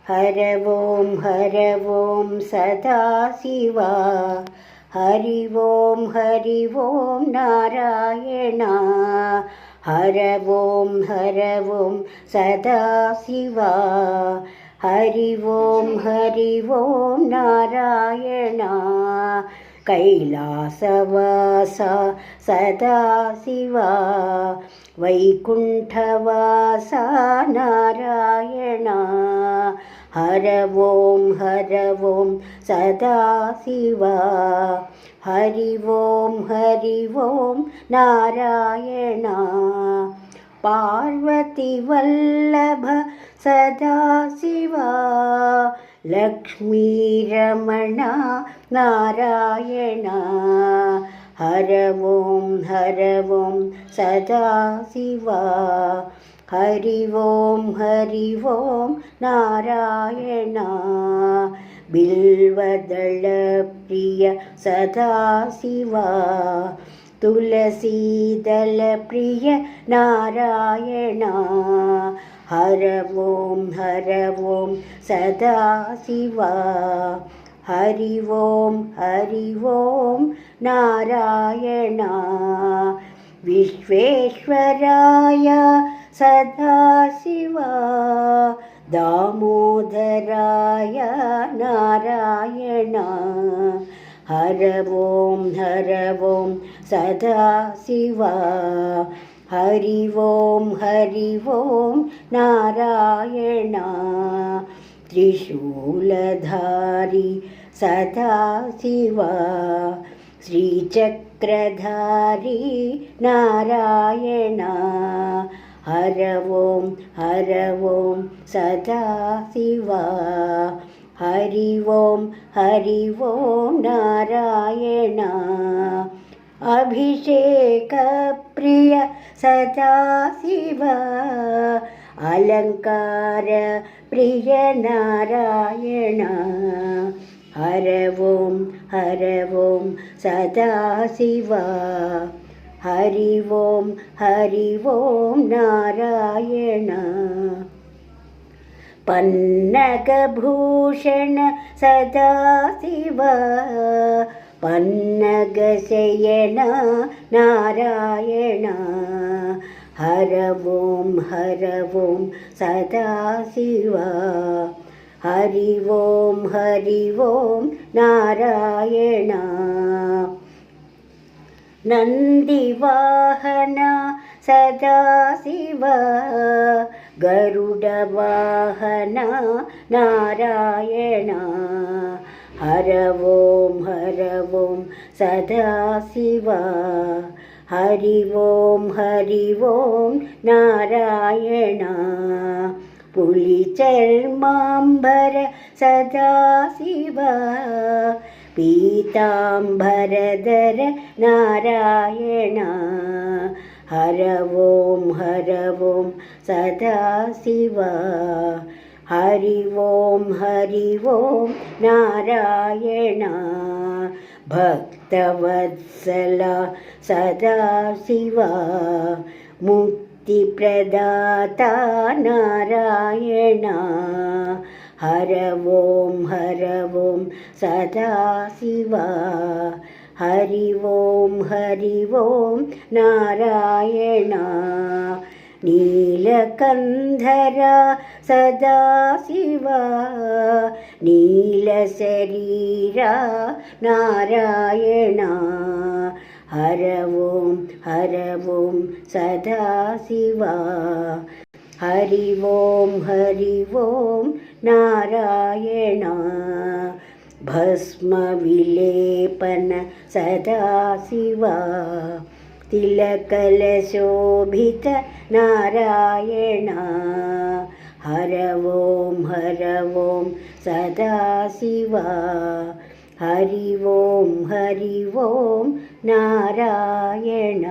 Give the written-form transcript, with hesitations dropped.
हर ॐ सदाशिवा हरि ॐ नारायण हर ॐ सदाशिवा हरि ॐ नारायण कैलासवासा सदाशिवा वैकुण्ठवासा नारायण हर ॐ सदाशिवा हरि ॐ नारायण पार्वतीवल्लभ सदाशिवा लक्ष्मीरमण नारायण हर ॐ सदाशिवा हरि ॐ नारायण बिल्वदलप्रिय सदाशिवा तुलसीदलप्रिय नारायण हर ॐ सदाशिवा हरि ॐ नारायण विश्वेश्वराय सदाशिवा दामोदराय नारायण हर ॐ सदाशिवा हरि ॐ नारायण त्रिशूलधारी सदाशिवा श्रीचक्रधारी नारायण हर ॐ सदाशिवा हरि ॐ नारायण अभिषेकप्रिय सदाशिवा अलङ्कार प्रिय नारायण हर ॐ सदाशिवा हरि ॐ नारायण पन्नगभूषण सदाशिवा पन्नगशयन नारायण हर ॐ सदाशिवा हरि ॐ नारायण नन्दिवाहन सदाशिवा गरुडवाहन नारायण हर ॐ सदाशिवा हरि ॐ नारायण पुलिचर्माम्बर सदाशिवा पीताम्बरधर नारायण हर ॐ सदाशिवा हरि ॐ नारायण भक्तवत्सला सदाशिवा मुक्तिप्रदाता नारायण हर ॐ सदाशिवा हरि ॐ नारायण नीलकन्धरा सदाशिवा नीलशरीरा नारायण हर ॐ सदाशिवा हरि ॐ नारायण भस्मविलेपन सदाशिवा तिलकलशोभित नारायण हर ॐ सदाशिवा हरि ॐ नारायण।